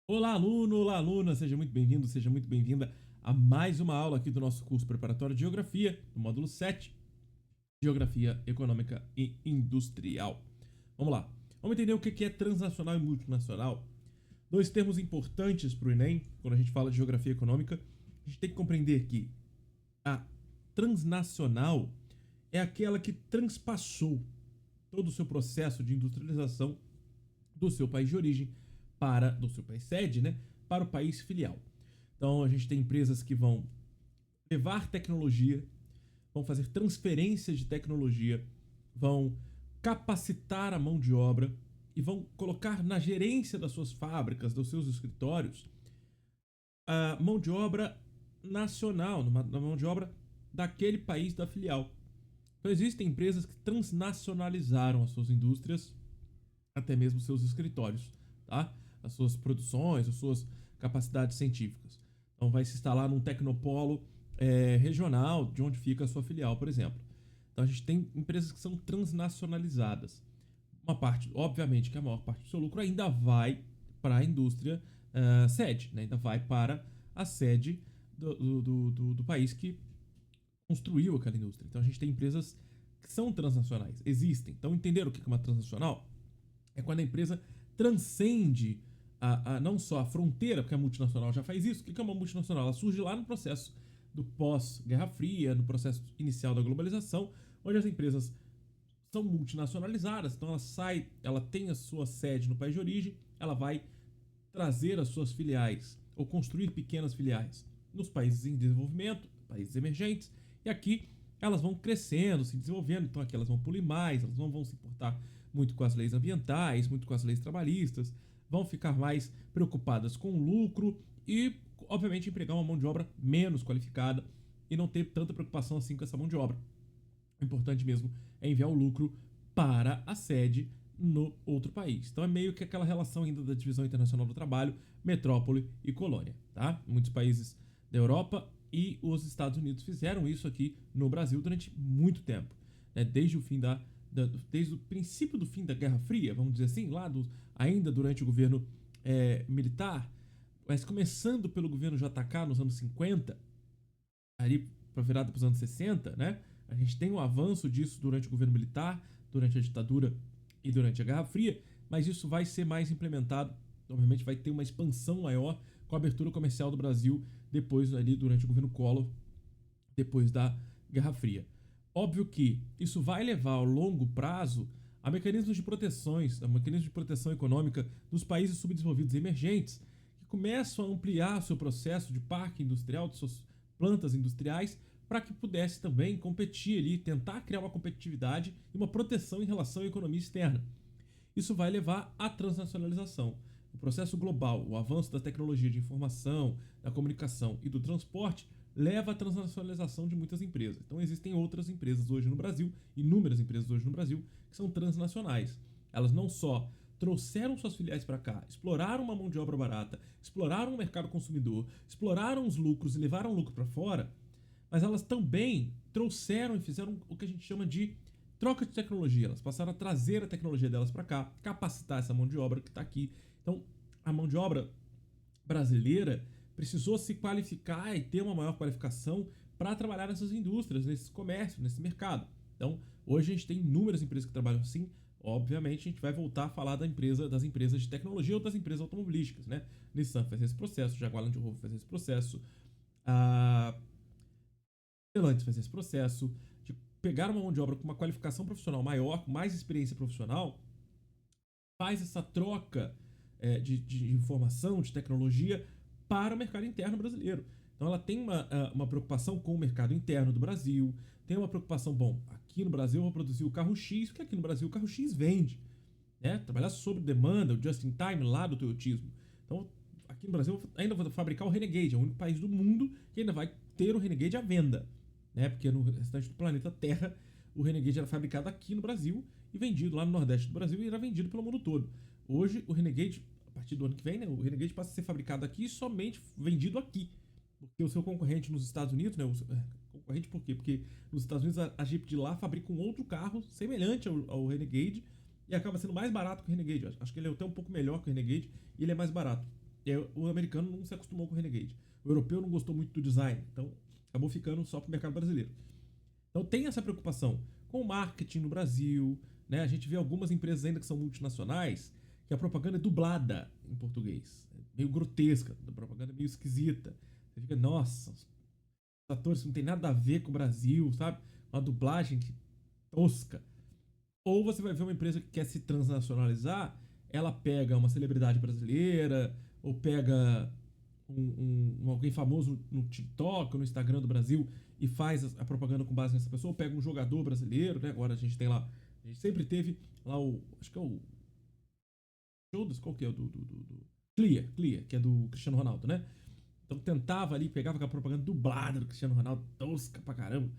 Olá, aluno, olá, aluna, seja muito bem-vindo, seja muito bem-vinda a mais uma aula aqui do nosso curso preparatório de Geografia, do módulo 7, Geografia Econômica e Industrial. Vamos lá, vamos entender o que é transnacional e multinacional. Dois termos importantes para o Enem, quando a gente fala de Geografia Econômica. A gente tem que compreender que a transnacional é aquela que transpassou todo o seu processo de industrialização do seu país de origem do seu país sede, né, para o país filial. Então a gente tem empresas que vão levar tecnologia, vão fazer transferências de tecnologia, vão capacitar a mão de obra e vão colocar na gerência das suas fábricas, dos seus escritórios, a mão de obra nacional, na mão de obra daquele país da filial. Então existem empresas que transnacionalizaram as suas indústrias, até mesmo seus escritórios, tá? As suas produções, as suas capacidades científicas. Então vai se instalar num tecnopolo regional de onde fica a sua filial, por exemplo. Então a gente tem empresas que são transnacionalizadas. Uma parte, obviamente, que a maior parte do seu lucro ainda vai para a indústria sede, né? Ainda vai para a sede do país que construiu aquela indústria. Então a gente tem empresas que são transnacionais, existem. Então entender o que é uma transnacional é quando a empresa transcende não só a fronteira, porque a multinacional já faz isso. O que é uma multinacional? Ela surge lá no processo do pós-Guerra Fria, no processo inicial da globalização, onde as empresas são multinacionalizadas, então ela sai, ela tem a sua sede no país de origem, ela vai trazer as suas filiais, ou construir pequenas filiais nos países em desenvolvimento, países emergentes, e aqui elas vão crescendo, se desenvolvendo, então aqui elas vão poluir mais, elas não vão se importar muito com as leis ambientais, muito com as leis trabalhistas, vão ficar mais preocupadas com o lucro e, obviamente, empregar uma mão de obra menos qualificada e não ter tanta preocupação assim com essa mão de obra. O importante mesmo é enviar o lucro para a sede no outro país. Então é meio que aquela relação ainda da divisão internacional do trabalho, metrópole e colônia, tá? Muitos países da Europa e os Estados Unidos fizeram isso aqui no Brasil durante muito tempo, né? Desde o princípio do fim da Guerra Fria, vamos dizer assim, ainda durante o governo militar, mas começando pelo governo JK nos anos 50, ali para virada para os anos 60, né? A gente tem um avanço disso durante o governo militar, durante a ditadura e durante a Guerra Fria, mas isso vai ser mais implementado, obviamente vai ter uma expansão maior com a abertura comercial do Brasil depois ali durante o governo Collor, depois da Guerra Fria. Óbvio que isso vai levar ao longo prazo a mecanismos de proteções, a mecanismos de proteção econômica dos países subdesenvolvidos e emergentes, que começam a ampliar seu processo de parque industrial, de suas plantas industriais, para que pudesse também competir ali, tentar criar uma competitividade e uma proteção em relação à economia externa. Isso vai levar à transnacionalização. O processo global, o avanço da tecnologia de informação, da comunicação e do transporte leva à transnacionalização de muitas empresas. Então existem outras empresas hoje no Brasil, inúmeras empresas hoje no Brasil, que são transnacionais. Elas não só trouxeram suas filiais para cá, exploraram uma mão de obra barata, exploraram o mercado consumidor, exploraram os lucros e levaram o lucro para fora, mas elas também trouxeram e fizeram o que a gente chama de troca de tecnologia. Elas passaram a trazer a tecnologia delas para cá, capacitar essa mão de obra que está aqui. Então, a mão de obra brasileira precisou se qualificar e ter uma maior qualificação para trabalhar nessas indústrias, nesses comércios, nesse mercado. Então, hoje a gente tem inúmeras empresas que trabalham assim. Obviamente, a gente vai voltar a falar das empresas de tecnologia ou das empresas automobilísticas, né? Nissan faz esse processo, Jaguar Land Rover faz esse processo, a Stellantis faz esse processo de pegar uma mão de obra com uma qualificação profissional maior, com mais experiência profissional, faz essa troca de informação, de tecnologia para o mercado interno brasileiro. Então ela tem uma preocupação com o mercado interno do Brasil, tem uma preocupação, bom, aqui no Brasil eu vou produzir o carro X, porque aqui no Brasil o carro X vende, né? Trabalhar sobre demanda, o just in time lá do Toyotismo. Então aqui no Brasil eu ainda vou fabricar o Renegade, é o único país do mundo que ainda vai ter o Renegade à venda, né? Porque no restante do planeta Terra o Renegade era fabricado aqui no Brasil e vendido lá no Nordeste do Brasil e era vendido pelo mundo todo. Hoje o Renegade, a partir do ano que vem, né, o Renegade passa a ser fabricado aqui e somente vendido aqui. Porque o seu concorrente nos Estados Unidos, né? Concorrente por quê? Porque nos Estados Unidos a Jeep de lá fabrica um outro carro semelhante ao Renegade e acaba sendo mais barato que o Renegade. Acho que ele é até um pouco melhor que o Renegade e ele é mais barato. o americano não se acostumou com o Renegade. O europeu não gostou muito do design, então acabou ficando só pro mercado brasileiro. Então tem essa preocupação com o marketing no Brasil, né? A gente vê algumas empresas ainda que são multinacionais, que a propaganda é dublada em português. É meio grotesca, a propaganda é meio esquisita. Você fica, nossa, os atores não tem nada a ver com o Brasil, sabe? Uma dublagem tosca. Ou você vai ver uma empresa que quer se transnacionalizar, ela pega uma celebridade brasileira, ou pega alguém famoso no TikTok, no Instagram do Brasil, e faz a propaganda com base nessa pessoa, ou pega um jogador brasileiro, né? Agora a gente tem lá, a gente sempre teve lá acho que é o Judas, qual que é o do Clear, que é do Cristiano Ronaldo, né? Então tentava ali, pegava aquela propaganda dublada do Cristiano Ronaldo, tosca pra caramba.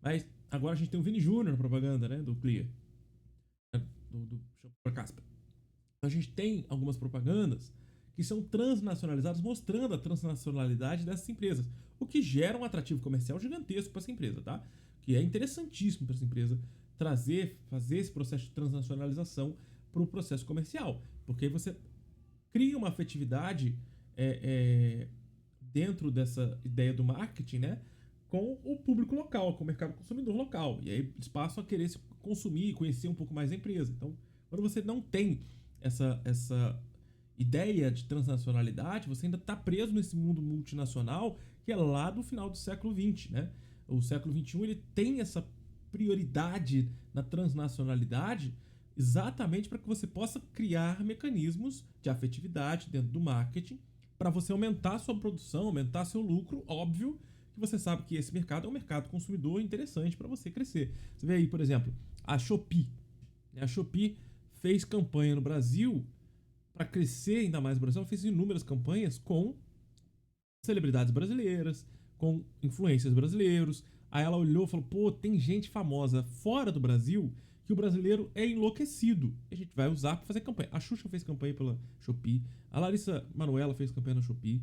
Mas agora a gente tem o Vini Júnior na propaganda, né? Do Clear, né, do Shampoo Casper. Então a gente tem algumas propagandas que são transnacionalizadas, mostrando a transnacionalidade dessas empresas, o que gera um atrativo comercial gigantesco para essa empresa, tá? Que é interessantíssimo para essa empresa fazer esse processo de transnacionalização para o processo comercial, porque aí você cria uma afetividade dentro dessa ideia do marketing, né? Com o público local, com o mercado consumidor local. E aí eles passam a querer se consumir e conhecer um pouco mais a empresa. Então, quando você não tem essa ideia de transnacionalidade, você ainda está preso nesse mundo multinacional que é lá do final do século XX, né? O século XXI ele tem essa prioridade na transnacionalidade exatamente para que você possa criar mecanismos de afetividade dentro do marketing para você aumentar a sua produção, aumentar seu lucro, óbvio que você sabe que esse mercado é um mercado consumidor interessante para você crescer. Você vê aí, por exemplo, a Shopee. A Shopee fez campanha no Brasil para crescer ainda mais no Brasil. Ela fez inúmeras campanhas com celebridades brasileiras, com influencers brasileiros. Aí ela olhou e falou: pô, tem gente famosa fora do Brasil que o brasileiro é enlouquecido. A gente vai usar para fazer campanha. A Xuxa fez campanha pela Shopee, a Larissa Manoela fez campanha na Shopee.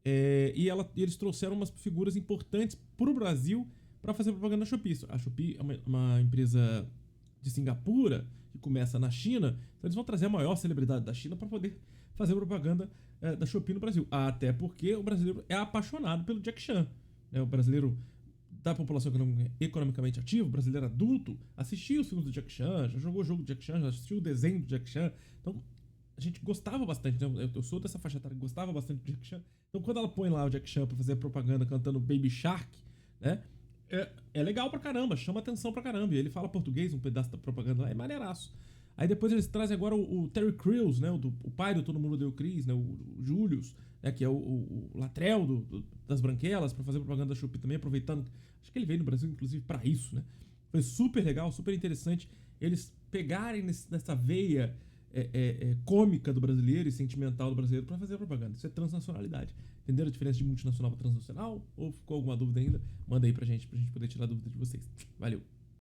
E eles trouxeram umas figuras importantes para o Brasil para fazer propaganda na Shopee. A Shopee é uma empresa de Singapura que começa na China, então eles vão trazer a maior celebridade da China para poder fazer propaganda da Shopee no Brasil. Até porque o brasileiro é apaixonado pelo Jack Chan. Né? O brasileiro da população economicamente ativa, o brasileiro adulto, assistia os filmes do Jack Chan, já jogou o jogo do Jack Chan, já assistiu o desenho do Jack Chan. Então a gente gostava bastante, né? Eu sou dessa faixa etária que gostava bastante do Jack Chan. Então quando ela põe lá o Jack Chan pra fazer propaganda cantando Baby Shark, né? É legal pra caramba, chama atenção pra caramba. E ele fala português, um pedaço da propaganda lá, é maneiraço. Aí depois eles trazem agora o Terry Crews, né? O pai do Todo Mundo Deu Chris, né? O Julius, né? Que é o Latrell das Branquelas, pra fazer propaganda da Shopee também, aproveitando. Acho que ele veio no Brasil, inclusive, pra isso, né? Foi super legal, super interessante eles pegarem nessa veia cômica do brasileiro e sentimental do brasileiro para fazer a propaganda. Isso é transnacionalidade. Entenderam a diferença de multinacional para transnacional? Ou ficou alguma dúvida ainda? Manda aí pra gente poder tirar a dúvida de vocês. Valeu!